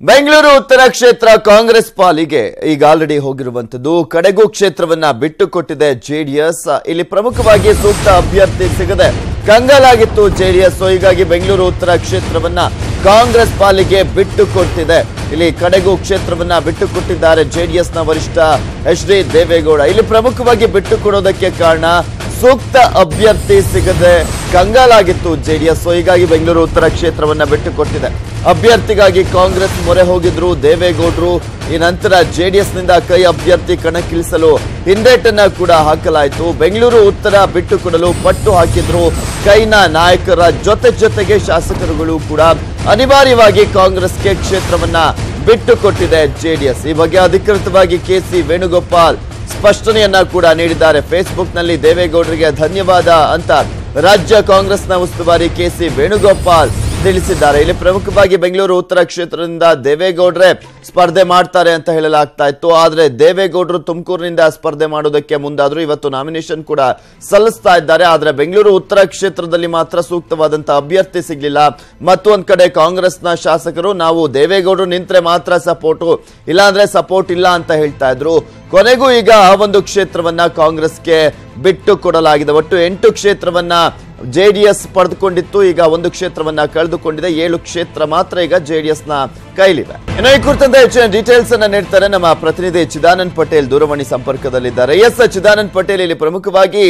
ಬೆಂಗಳೂರು ಉತ್ತರ ಕ್ಷೇತ್ರ ಕಾಂಗ್ರೆಸ್ ಪಾಲಿಗೆ ಈಗ ಆಲ್ರೆಡಿ ಹೋಗಿರುವಂತದ್ದು ಕಡೆಗೂ ಕ್ಷೇತ್ರವನ್ನ ಬಿಟ್ಟುಕೊಟ್ಟಿದೆ ಜೆಡಿಎಸ್. ಇಲ್ಲಿ ಪ್ರಮುಖವಾಗಿ ಸೂಕ್ತ ಅಭ್ಯರ್ಥಿ ಸಿಗದೆ ಕಂಗಾಲಾಗಿತ್ತು ಜೆಡಿಎಸ್. ಹೀಗಾಗಿ ಬೆಂಗಳೂರು ಉತ್ತರ ಕ್ಷೇತ್ರವನ್ನ ಕಾಂಗ್ರೆಸ್ ಪಾಲಿಗೆ ಬಿಟ್ಟುಕೊಟ್ಟಿದೆ. ಇಲ್ಲಿ ಕಡೆಗೂ ಕ್ಷೇತ್ರವನ್ನ ಬಿಟ್ಟುಕೊಟ್ಟಿದ್ದಾರೆ ಜೆಡಿಎಸ್ನ ವರಿಷ್ಠ ಎಚ್.ಡಿ. ದೇವೇಗೌಡ. ಇಲ್ಲಿ ಪ್ರಮುಖವಾಗಿ ಬಿಟ್ಟುಕೊಡೋದಕ್ಕೆ ಕಾರಣ ಸೂಕ್ತ ಅಭ್ಯರ್ಥಿ ಸಿಗದೆ ಕಂಗಾಲಾಗಿತ್ತು ಜೆಡಿಎಸ್. ಹೀಗಾಗಿ ಬೆಂಗಳೂರು ಉತ್ತರ ಕ್ಷೇತ್ರವನ್ನ ಬಿಟ್ಟುಕೊಟ್ಟಿದೆ. ಅಭ್ಯರ್ಥಿಗಾಗಿ ಕಾಂಗ್ರೆಸ್ ಮೊರೆ ಹೋಗಿದ್ರು ದೇವೇಗೌಡರು. ಈ ನಂತರ ಜೆಡಿಎಸ್ನಿಂದ ಕೈ ಅಭ್ಯರ್ಥಿ ಕಣಕ್ಕಿಳಿಸಲು ಹಿಂದೇಟನ್ನ ಕೂಡ ಹಾಕಲಾಯಿತು. ಬೆಂಗಳೂರು ಉತ್ತರ ಬಿಟ್ಟುಕೊಡಲು ಪಟ್ಟು ಹಾಕಿದ್ರು ಕೈನ ನಾಯಕರ ಜೊತೆಗೆ ಶಾಸಕರುಗಳು ಕೂಡ ಅನಿವಾರ್ಯವಾಗಿ ಕಾಂಗ್ರೆಸ್ಗೆ ಕ್ಷೇತ್ರವನ್ನ ಬಿಟ್ಟುಕೊಟ್ಟಿದೆ ಜೆಡಿಎಸ್. ಈ ಬಗ್ಗೆ ಅಧಿಕೃತವಾಗಿ ಕೆ.ಸಿ. ವೇಣುಗೋಪಾಲ್ ಸ್ಪಷ್ಟನೆಯನ್ನ ಕೂಡ ನೀಡಿದ್ದಾರೆ. ಫೇಸ್ಬುಕ್ ನಲ್ಲಿ ದೇವೇಗೌಡರಿಗೆ ಧನ್ಯವಾದ ಅಂತ ರಾಜ್ಯ ಕಾಂಗ್ರೆಸ್ನ ಉಸ್ತುವಾರಿ ಕೆ.ಸಿ. ವೇಣುಗೋಪಾಲ್ ತಿಳಿಸಿದ್ದಾರೆ. ಇಲ್ಲಿ ಪ್ರಮುಖವಾಗಿ ಬೆಂಗಳೂರು ಉತ್ತರ ಕ್ಷೇತ್ರದಿಂದ ದೇವೇಗೌಡರೇ ಸ್ಪರ್ಧೆ ಮಾಡ್ತಾರೆ ಅಂತ ಹೇಳಲಾಗ್ತಾ ಇತ್ತು. ಆದ್ರೆ ದೇವೇಗೌಡರು ತುಮಕೂರಿನಿಂದ ಸ್ಪರ್ಧೆ ಮಾಡೋದಕ್ಕೆ ಮುಂದಾದ್ರು. ಇವತ್ತು ನಾಮಿನೇಷನ್ ಕೂಡ ಸಲ್ಲಿಸ್ತಾ ಇದ್ದಾರೆ. ಆದ್ರೆ ಬೆಂಗಳೂರು ಉತ್ತರ ಕ್ಷೇತ್ರದಲ್ಲಿ ಮಾತ್ರ ಸೂಕ್ತವಾದಂತಹ ಅಭ್ಯರ್ಥಿ ಸಿಗ್ಲಿಲ್ಲ. ಮತ್ತೊಂದ್ ಕಡೆ ಕಾಂಗ್ರೆಸ್ನ ಶಾಸಕರು ನಾವು ದೇವೇಗೌಡರು ನಿಂತ್ರೆ ಮಾತ್ರ ಸಪೋರ್ಟು, ಇಲ್ಲಾಂದ್ರೆ ಸಪೋರ್ಟ್ ಇಲ್ಲ ಅಂತ ಹೇಳ್ತಾ ಇದ್ರು. ಕೊನೆಗೂ ಈಗ ಆ ಒಂದು ಕ್ಷೇತ್ರವನ್ನ ಕಾಂಗ್ರೆಸ್ಗೆ ಬಿಟ್ಟು ಕೊಡಲಾಗಿದೆ. ಒಟ್ಟು 8 ಕ್ಷೇತ್ರವನ್ನ ಜೆಡಿಎಸ್ ಪಡೆದುಕೊಂಡಿತ್ತು. ಈಗ 1 ಕ್ಷೇತ್ರವನ್ನ ಕಳೆದುಕೊಂಡಿದೆ. 7 ಕ್ಷೇತ್ರ ಮಾತ್ರ ಈಗ ಜೆಡಿಎಸ್ ನ ಕೈಲಿದೆ. ಇನ್ನು ಈ ಕುರಿತಂತೆ ಹೆಚ್ಚಿನ ಡೀಟೇಲ್ಸ್ ಅನ್ನ ನೀಡ್ತಾರೆ ನಮ್ಮ ಪ್ರತಿನಿಧಿ ಚಿದಾನಂದ್ ಪಟೇಲ್ ದೂರವಾಣಿ ಸಂಪರ್ಕದಲ್ಲಿದ್ದಾರೆ. ಎಸ್ ಚಿದಾನಂದ್ ಪಟೇಲ್, ಇಲ್ಲಿ ಪ್ರಮುಖವಾಗಿ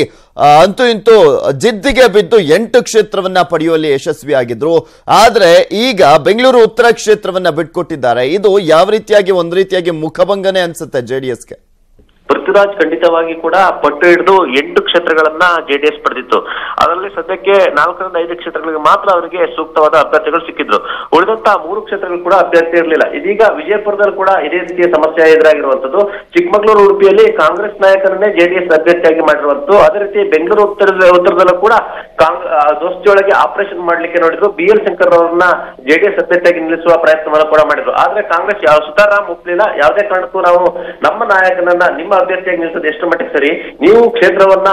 ಅಂತೂ ಇಂತೂ ಜಿದ್ದಿಗೆ ಬಿದ್ದು 8 ಕ್ಷೇತ್ರವನ್ನ ಪಡೆಯುವಲ್ಲಿ ಯಶಸ್ವಿಯಾಗಿದ್ರು. ಆದ್ರೆ ಈಗ ಬೆಂಗಳೂರು ಉತ್ತರ ಕ್ಷೇತ್ರವನ್ನ ಬಿಟ್ಕೊಟ್ಟಿದ್ದಾರೆ. ಇದು ಯಾವ ರೀತಿಯಾಗಿ ಒಂದು ರೀತಿಯಾಗಿ ಮುಖಭಂಗನೆ ಅನ್ಸುತ್ತೆ ಜೆಡಿಎಸ್ಗೆ? ಪೃಥ್ವಿರಾಜ್, ಖಂಡಿತವಾಗಿ ಕೂಡ ಪಟ್ಟು ಹಿಡಿದು 8 ಕ್ಷೇತ್ರಗಳನ್ನ ಜೆಡಿಎಸ್ ಪಡೆದಿತ್ತು. ಅದರಲ್ಲಿ ಸದ್ಯಕ್ಕೆ 4ರಿಂದ 5 ಕ್ಷೇತ್ರಗಳಿಗೆ ಮಾತ್ರ ಅವರಿಗೆ ಸೂಕ್ತವಾದ ಅಭ್ಯರ್ಥಿಗಳು ಸಿಕ್ಕಿದ್ರು. ಉಳಿದಂತಹ 3 ಕ್ಷೇತ್ರಗಳು ಕೂಡ ಅಭ್ಯರ್ಥಿ ಇರಲಿಲ್ಲ. ಇದೀಗ ವಿಜಯಪುರದಲ್ಲಿ ಕೂಡ ಇದೇ ರೀತಿಯ ಸಮಸ್ಯೆ ಎದುರಾಗಿರುವಂತದ್ದು. ಚಿಕ್ಕಮಗಳೂರು, ಉಡುಪಿಯಲ್ಲಿ ಕಾಂಗ್ರೆಸ್ ನಾಯಕರನ್ನೇ ಜೆಡಿಎಸ್ ಅಭ್ಯರ್ಥಿಯಾಗಿ ಮಾಡಿರುವಂತದ್ದು. ಅದೇ ರೀತಿ ಬೆಂಗಳೂರು ಉತ್ತರದಲ್ಲೂ ಕೂಡ ದೋಸ್ತಿಯೊಳಗೆ ಆಪರೇಷನ್ ಮಾಡ್ಲಿಕ್ಕೆ ನೋಡಿದ್ರು. ಬಿ.ಎಲ್. ಶಂಕರ್ ಅವರನ್ನ ಜೆಡಿಎಸ್ ಅಭ್ಯರ್ಥಿಯಾಗಿ ನಿಲ್ಲಿಸುವ ಪ್ರಯತ್ನವನ್ನು ಕೂಡ ಮಾಡಿದ್ರು. ಆದ್ರೆ ಕಾಂಗ್ರೆಸ್ ಸುತಾರಾಮ್ ಒಪ್ಪಲಿಲ್ಲ. ಯಾವುದೇ ಕಾರಣಕ್ಕೂ ನಾವು ನಮ್ಮ ನಾಯಕನನ್ನ ನಿಮ್ಮ ಅಭ್ಯರ್ಥಿಯಾಗಿ ನಿಲ್ಲಿಸೋದು ಎಷ್ಟು ಮಟ್ಟಿಗೆ ಸರಿ, ನೀವು ಕ್ಷೇತ್ರವನ್ನ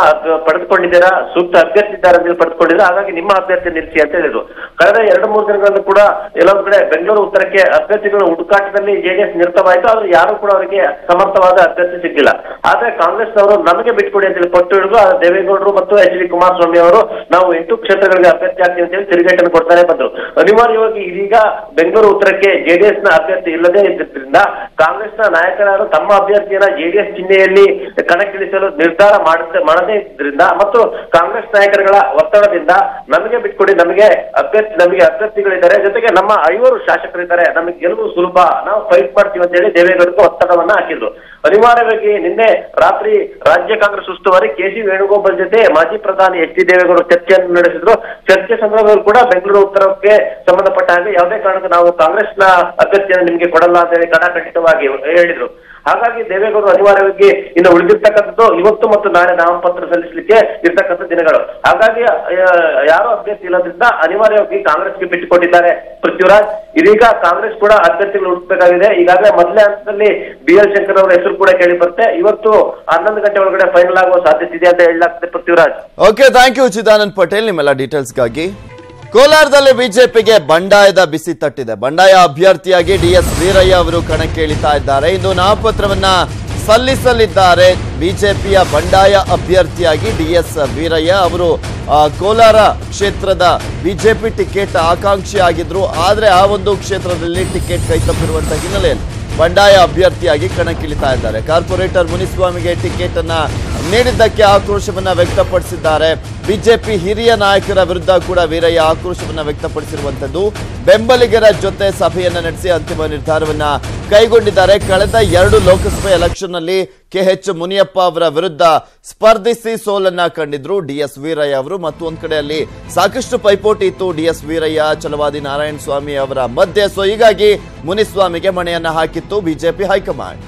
ಪಡೆದುಕೊಂಡಿದ್ದೀರಾ, ಸೂಕ್ತ ಅಭ್ಯರ್ಥಿ ಇದ್ದಾರೆ ಅಂತ ಪಡೆದುಕೊಂಡಿದ್ದೀರಾ, ಹಾಗಾಗಿ ನಿಮ್ಮ ಅಭ್ಯರ್ಥಿ ನಿಲ್ಲಿಸಿ ಅಂತ ಹೇಳಿದ್ರು. ಕಳೆದ 2-3 ದಿನಗಳಲ್ಲಿ ಕೂಡ ಎಲ್ಲೊಂದು ಕಡೆ ಬೆಂಗಳೂರು ಉತ್ತರಕ್ಕೆ ಅಭ್ಯರ್ಥಿಗಳ ಹುಡುಕಾಟದಲ್ಲಿ ಜೆಡಿಎಸ್ ನಿರತವಾಯಿತು. ಆದ್ರೆ ಯಾರು ಕೂಡ ಅವರಿಗೆ ಸಮರ್ಥವಾದ ಅಭ್ಯರ್ಥಿ ಸಿಕ್ಕಿಲ್ಲ. ಆದ್ರೆ ಕಾಂಗ್ರೆಸ್ ಅವರು ನಮಗೆ ಬಿಟ್ಕೊಡಿ ಅಂತ ಹೇಳಿ ಪಟ್ಟು ಹಿಡಿದು ದೇವೇಗೌಡರು ಮತ್ತು ಎಚ್.ಡಿ. ಕುಮಾರಸ್ವಾಮಿ ಅವರು ನಾವು 8 ಕ್ಷೇತ್ರಗಳಿಗೆ ಅಭ್ಯರ್ಥಿ ಆಗ್ತೀವಿ ಅಂತ ಹೇಳಿ ತಿರುಗೇಟನ್ನು ಕೊಡ್ತಾನೆ ಬಂದ್ರು. ಅನಿವಾರ್ಯವಾಗಿ ಇದೀಗ ಬೆಂಗಳೂರು ಉತ್ತರಕ್ಕೆ ಜೆಡಿಎಸ್ ನ ಅಭ್ಯರ್ಥಿ ಇಲ್ಲದೇ ಇದ್ದರಿಂದ ಕಾಂಗ್ರೆಸ್ನ ನಾಯಕರು ತಮ್ಮ ಅಭ್ಯರ್ಥಿಯನ್ನ ಜೆಡಿಎಸ್ ಚಿಹ್ನೆಯಲ್ಲಿ ಕಣಕ್ಕಿಳಿಸಲು ನಿರ್ಧಾರ ಮಾಡದೇ ಇದ್ರಿಂದ ಮತ್ತು ಕಾಂಗ್ರೆಸ್ ನಾಯಕರುಗಳ ಒತ್ತಡದಿಂದ ನಮಗೆ ಬಿಟ್ಕೊಡಿ, ನಮಗೆ ಅಭ್ಯರ್ಥಿಗಳಿದ್ದಾರೆ, ಜೊತೆಗೆ ನಮ್ಮ 5 ಶಾಸಕರಿದ್ದಾರೆ, ನಮಗೆ ಗೆಲುವು ಸುಲಭ, ನಾವು ಫೈಟ್ ಮಾಡ್ತೀವಿ ಅಂತ ಹೇಳಿ ದೇವೇಗೌಡರಿಗೆ ಒತ್ತಡವನ್ನ ಹಾಕಿದ್ರು. ಅನಿವಾರ್ಯವಾಗಿ ನಿನ್ನೆ ರಾತ್ರಿ ರಾಜ್ಯ ಕಾಂಗ್ರೆಸ್ ಉಸ್ತುವಾರಿ ಕೆ.ಸಿ. ವೇಣುಗೋಪಾಲ್ ಜೊತೆ ಮಾಜಿ ಪ್ರಧಾನಿ ಎಚ್.ಡಿ. ದೇವೇಗೌಡ ಚರ್ಚೆಯನ್ನು ನಡೆಸಿದ್ರು. ಚರ್ಚೆ ಸಂದರ್ಭದಲ್ಲಿ ಕೂಡ ಬೆಂಗಳೂರು ಉತ್ತರಕ್ಕೆ ಸಂಬಂಧಪಟ್ಟ ಹಾಗೆ ಯಾವುದೇ ಕಾರಣಕ್ಕೂ ನಾವು ಕಾಂಗ್ರೆಸ್ನ ಅಭ್ಯರ್ಥಿಯನ್ನು ನಿಮಗೆ ಕೊಡಲ್ಲ ಅಂತ ಹೇಳಿ ಖಡಾಖಂಡಿತವಾಗಿ ಹೇಳಿದ್ರು. ಹಾಗಾಗಿ ದೇವೇಗೌಡರು ಅನಿವಾರ್ಯವಾಗಿ ಇನ್ನು ಉಳಿದಿರ್ತಕ್ಕಂಥದ್ದು ಇವತ್ತು ಮತ್ತು ನಾಳೆ ನಾಮಪತ್ರ ಸಲ್ಲಿಸಲಿಕ್ಕೆ ಇರ್ತಕ್ಕಂಥ ದಿನಗಳು. ಹಾಗಾಗಿ ಯಾರೋ ಅಭ್ಯರ್ಥಿ ಇಲ್ಲದ್ರಿಂದ ಅನಿವಾರ್ಯವಾಗಿ ಕಾಂಗ್ರೆಸ್ಗೆ ಬಿಟ್ಟುಕೊಟ್ಟಿದ್ದಾರೆ ಪೃಥ್ವಿರಾಜ್. ಇದೀಗ ಕಾಂಗ್ರೆಸ್ ಕೂಡ ಅಭ್ಯರ್ಥಿಗಳು ಹುಡುಕಬೇಕಾಗಿದೆ. ಈಗಾಗಲೇ ಮೊದಲನೇ ಹಂತದಲ್ಲಿ ಬಿ.ಎಲ್. ಶಂಕರ್ ಅವರ ಹೆಸರು ಕೂಡ ಕೇಳಿ ಬರುತ್ತೆ. ಇವತ್ತು 11 ಗಂಟೆ ಒಳಗಡೆ ಫೈನಲ್ ಆಗುವ ಸಾಧ್ಯತೆ ಇದೆ ಅಂತ ಹೇಳಲಾಗ್ತದೆ Prithviraj. Okay, thank you Chidanand Patel ನಿಮ್ಮೆಲ್ಲ ಡೀಟೇಲ್ಸ್ಗಾಗಿ. ಕೋಲಾರದಲ್ಲಿ ಬಿಜೆಪಿಗೆ ಬಂಡಾಯದ ಬಿಸಿ ತಟ್ಟಿದೆ. ಬಂಡಾಯ ಅಭ್ಯರ್ಥಿಯಾಗಿ ಡಿ.ಎಸ್. ವೀರಯ್ಯ ಅವರು ಕಣಕ್ಕಿಳಿತಾ ಇದ್ದಾರೆ. ಇಂದು ನಾಮಪತ್ರವನ್ನ ಸಲ್ಲಿಸಲಿದ್ದಾರೆ. ಬಿಜೆಪಿಯ ಬಂಡಾಯ ಅಭ್ಯರ್ಥಿಯಾಗಿ ಡಿ.ಎಸ್. ವೀರಯ್ಯ ಅವರು ಕೋಲಾರ ಕ್ಷೇತ್ರದ ಬಿಜೆಪಿ ಟಿಕೆಟ್ ಆಕಾಂಕ್ಷಿ ಆಗಿದ್ರು. ಆದ್ರೆ ಆ ಒಂದು ಕ್ಷೇತ್ರದಲ್ಲಿ ಟಿಕೆಟ್ ಕೈತಪ್ಪಿರುವಂತಹ ಹಿನ್ನೆಲೆಯಲ್ಲಿ ಬಂಡಾಯ ಅಭ್ಯರ್ಥಿಯಾಗಿ ಕಣಕ್ಕಿಳಿತಾ ಇದ್ದಾರೆ. ಕಾರ್ಪೊರೇಟರ್ ಮುನಿಸ್ವಾಮಿಗೆ ಟಿಕೆಟ್ ಅನ್ನ ನೀಡಿದ್ದಕ್ಕೆ ಆಕ್ರೋಶವನ್ನ ವ್ಯಕ್ತಪಡಿಸಿದ್ದಾರೆ. ಬಿಜೆಪಿ ಹಿರಿಯ ನಾಯಕರ ವಿರುದ್ಧ ಕೂಡ ವೀರಯ್ಯ ಆಕ್ರೋಶವನ್ನ ವ್ಯಕ್ತಪಡಿಸಿರುವಂತದ್ದು. ಬೆಂಬಲಿಗರ ಜೊತೆ ಸಭೆಯನ್ನ ನಡೆಸಿ ಅಂತಿಮ ನಿರ್ಧಾರವನ್ನ ಕೈಗೊಂಡಿದ್ದಾರೆ. ಕಳೆದ 2 ಲೋಕಸಭೆ ಎಲೆಕ್ಷನ್ ನಲ್ಲಿ ಕೆ.ಎಚ್. ಮುನಿಯಪ್ಪ ಅವರ ವಿರುದ್ಧ ಸ್ಪರ್ಧಿಸಿ ಸೋಲನ್ನ ಕಂಡಿದ್ರು ಡಿ.ಎಸ್. ವೀರಯ್ಯ ಅವರು. ಮತ್ತು ಒಂದ್ ಕಡೆ ಅಲ್ಲಿ ಸಾಕಷ್ಟು ಪೈಪೋಟಿ ಇತ್ತು ಡಿ.ಎಸ್. ವೀರಯ್ಯ ಛಲವಾದಿ ನಾರಾಯಣ ಸ್ವಾಮಿ ಅವರ ಮಧ್ಯೆ. ಸೊ ಹೀಗಾಗಿ ಮುನಿಸ್ವಾಮಿಗೆ ಮಣೆಯನ್ನ ಹಾಕಿತ್ತು ಬಿಜೆಪಿ ಹೈಕಮಾಂಡ್.